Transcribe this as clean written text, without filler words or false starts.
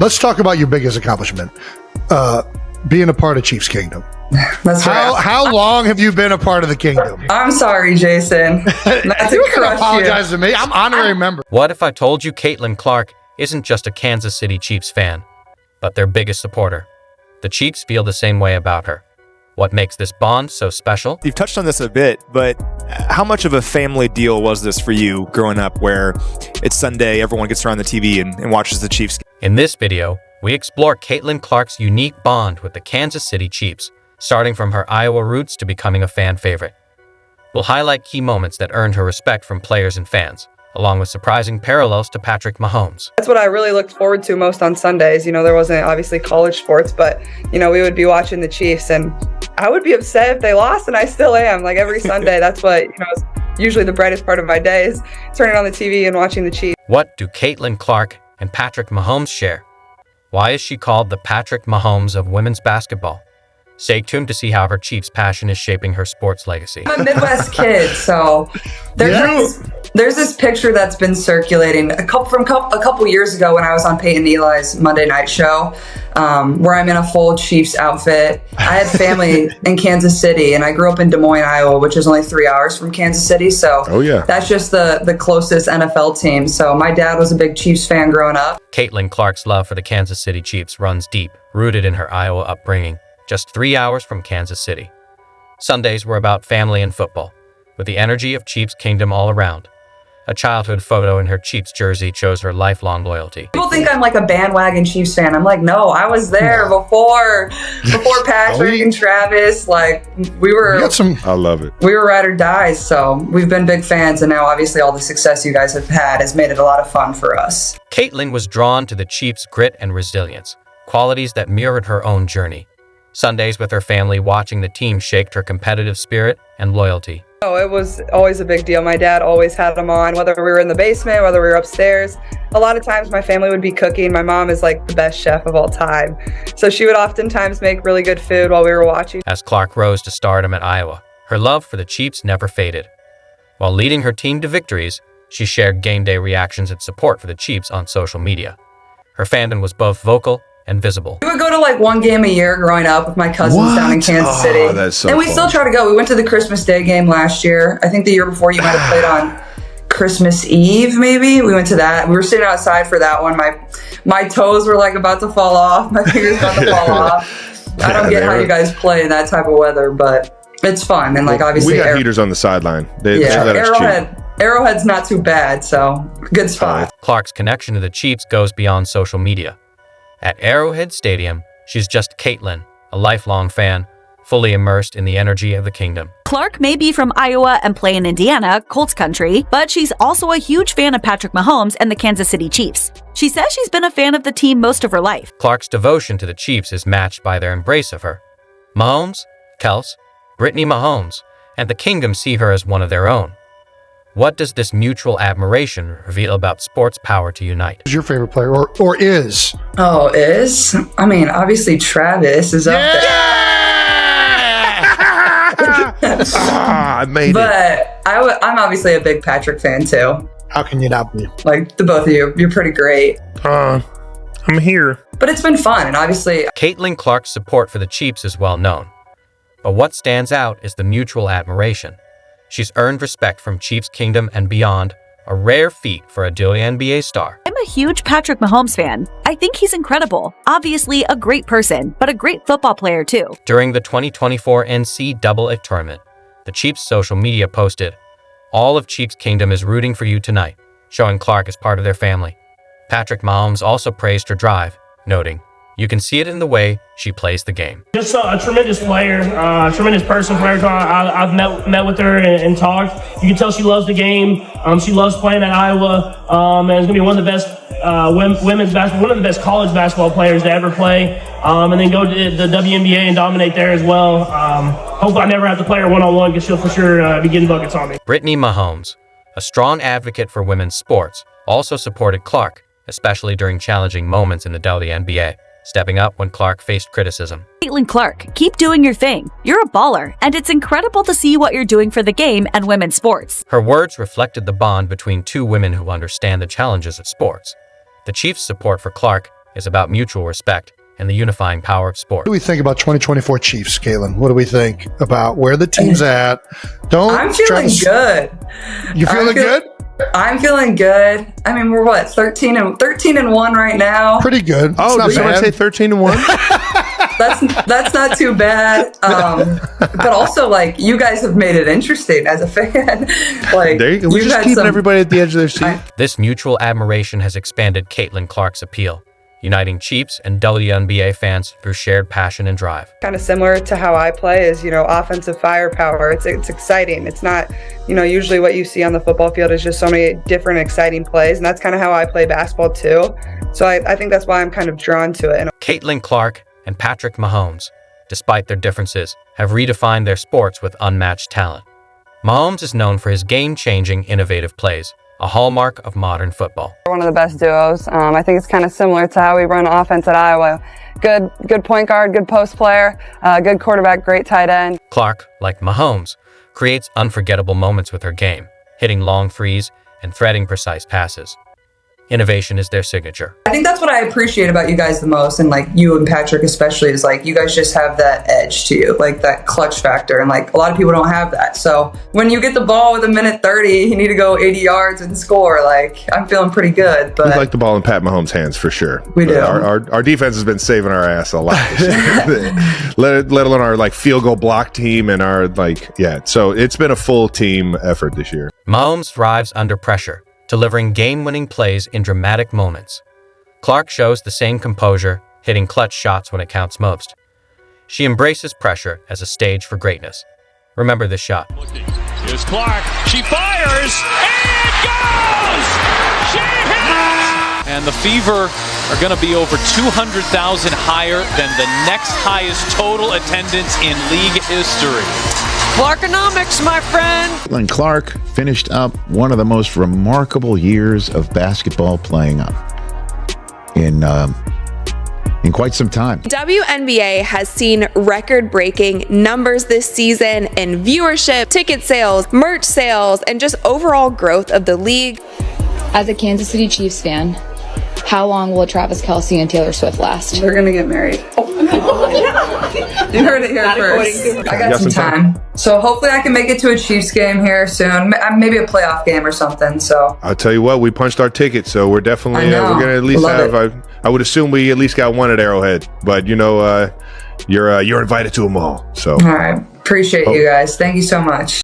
let's talk about your biggest accomplishment, being a part of Chiefs Kingdom. That's right. How long have you been a part of the Kingdom? I'm sorry, Jason. Not You to can crush apologize you. to me. I'm honorary member. What if I told you Caitlin Clark isn't just a Kansas City Chiefs fan, but their biggest supporter? The Chiefs feel the same way about her. What makes this bond so special? You've touched on this a bit, but how much of a family deal was this for you growing up where it's Sunday, everyone gets around the TV and watches the Chiefs? In this video, we explore Caitlin Clark's unique bond with the Kansas City Chiefs, starting from her Iowa roots to becoming a fan favorite. We'll highlight key moments that earned her respect from players and fans, along with surprising parallels to Patrick Mahomes. That's what I really looked forward to most on Sundays. You know, there wasn't obviously college sports, but, you know, we would be watching the Chiefs, and I would be upset if they lost, and I still am. Like every Sunday, that's what, you know, is usually the brightest part of my day is turning on the TV and watching the Chiefs. What do Caitlin Clark and Patrick Mahomes share? Why is she called the Patrick Mahomes of women's basketball? Stay tuned to see how her Chiefs passion is shaping her sports legacy. I'm a Midwest kid, so there's this picture that's been circulating a couple years ago when I was on Peyton Eli's Monday Night Show, where I'm in a full Chiefs outfit. I had family in Kansas City, and I grew up in Des Moines, Iowa, which is only 3 hours from Kansas City. So that's just the closest NFL team. So my dad was a big Chiefs fan growing up. Caitlin Clark's love for the Kansas City Chiefs runs deep, rooted in her Iowa upbringing, just 3 hours from Kansas City. Sundays were about family and football, with the energy of Chiefs Kingdom all around. A childhood photo in her Chiefs jersey shows her lifelong loyalty. People think I'm like a bandwagon Chiefs fan. I'm like, no, I was there before Patrick and Travis. Like I love it. We were ride or dies, so we've been big fans, and now obviously all the success you guys have had has made it a lot of fun for us. Caitlin was drawn to the Chiefs' grit and resilience, qualities that mirrored her own journey. Sundays with her family watching the team shaped her competitive spirit and loyalty. Oh, it was always a big deal. My dad always had them on, whether we were in the basement, whether we were upstairs. A lot of times my family would be cooking. My mom is like the best chef of all time. So she would oftentimes make really good food while we were watching. As Clark rose to stardom at Iowa, her love for the Chiefs never faded. While leading her team to victories, she shared game day reactions and support for the Chiefs on social media. Her fandom was both vocal and visible. We would go to like one game a year growing up with my cousins down in Kansas City. That's so and we fun. still try to go. We went to the Christmas Day game last year. I think the year before you might have played on Christmas Eve, maybe. We went to that. We were sitting outside for that one. My toes were like about to fall off. My fingers about to fall off. I don't get how you guys play in that type of weather, but it's fun. And like obviously we got heaters on the sideline. They let us cheat. Arrowhead's not too bad, so good spot. Clark's connection to the Chiefs goes beyond social media. At Arrowhead Stadium, she's just Caitlin, a lifelong fan, fully immersed in the energy of the Kingdom. Clark may be from Iowa and play in Indiana, Colts country, but she's also a huge fan of Patrick Mahomes and the Kansas City Chiefs. She says she's been a fan of the team most of her life. Clark's devotion to the Chiefs is matched by their embrace of her. Mahomes, Kels, Brittany Mahomes, and the Kingdom see her as one of their own. What does this mutual admiration reveal about sports' power to unite? Who's your favorite player, or is? Oh, is? I mean, obviously Travis is up there. I made it. But I'm obviously a big Patrick fan too. How can you not be? Like the both of you, you're pretty great. I'm here. But it's been fun, and obviously Caitlin Clark's support for the Chiefs is well known. But what stands out is the mutual admiration. She's earned respect from Chiefs Kingdom and beyond, a rare feat for a WNBA star. I'm a huge Patrick Mahomes fan. I think he's incredible. Obviously a great person, but a great football player too. During the 2024 NCAA tournament, the Chiefs' social media posted, "All of Chiefs Kingdom is rooting for you tonight," showing Clark as part of their family. Patrick Mahomes also praised her drive, noting, "You can see it in the way she plays the game." Just a tremendous player, tremendous person. From every time I've met with her and talked, you can tell she loves the game. She loves playing at Iowa, and is going to be one of the best women's basketball, one of the best college basketball players to ever play, and then go to the WNBA and dominate there as well. Hopefully I never have to play her one-on-one because she'll for sure be getting buckets on me. Brittany Mahomes, a strong advocate for women's sports, also supported Clark, especially during challenging moments in the WNBA, stepping up when Clark faced criticism. Caitlin Clark, keep doing your thing. You're a baller, and it's incredible to see what you're doing for the game and women's sports. Her words reflected the bond between two women who understand the challenges of sports. The Chiefs' support for Clark is about mutual respect and the unifying power of sport. What do we think about 2024 Chiefs, Caitlin? What do we think about where the team's at? I'm feeling good. You feeling good? I'm feeling good. I mean, we're what, 13 and 1 right now. Pretty good. Oh, did someone say 13 and 1? That's not too bad. But also, like, you guys have made it interesting as a fan. Like, there you go. We're just keeping everybody at the edge of their seat. This mutual admiration has expanded Caitlin Clark's appeal, uniting Chiefs and WNBA fans through shared passion and drive. Kind of similar to how I play is, offensive firepower. It's exciting. It's not, usually what you see on the football field is just so many different exciting plays. And that's kind of how I play basketball too. So I think that's why I'm kind of drawn to it. Caitlin Clark and Patrick Mahomes, despite their differences, have redefined their sports with unmatched talent. Mahomes is known for his game-changing, innovative plays, a hallmark of modern football. One of the best duos. I think it's kind of similar to how we run offense at Iowa. Good point guard, good post player, good quarterback, great tight end. Clark, like Mahomes, creates unforgettable moments with her game, hitting long threes and threading precise passes. Innovation is their signature. I think that's what I appreciate about you guys the most, and like you and Patrick especially, is like you guys just have that edge to you, like that clutch factor, and like a lot of people don't have that. So when you get the ball with 1:30, you need to go 80 yards and score. Like, I'm feeling pretty good. But we like the ball in Pat Mahomes' hands for sure. We do. Our defense has been saving our ass a lot this year. let alone our like field goal block team and our So it's been a full team effort this year. Mahomes thrives under pressure, delivering game-winning plays in dramatic moments. Clark shows the same composure, hitting clutch shots when it counts most. She embraces pressure as a stage for greatness. Remember this shot. Here's Clark. She fires, and it goes! She hits! And the Fever are going to be over 200,000 higher than the next highest total attendance in league history. Clarkonomics, my friend. Caitlin Clark finished up one of the most remarkable years of basketball playing up in quite some time. WNBA has seen record-breaking numbers this season in viewership, ticket sales, merch sales, and just overall growth of the league. As a Kansas City Chiefs fan, how long will Travis Kelce and Taylor Swift last? They're gonna get married. You heard it here first. I got some time. So hopefully I can make it to a Chiefs game here soon. Maybe a playoff game or something. So I'll tell you what, we punched our ticket, so we're definitely we're gonna at least have. I would assume we at least got one at Arrowhead, but you're invited to them all. So all right, appreciate you guys. Thank you so much.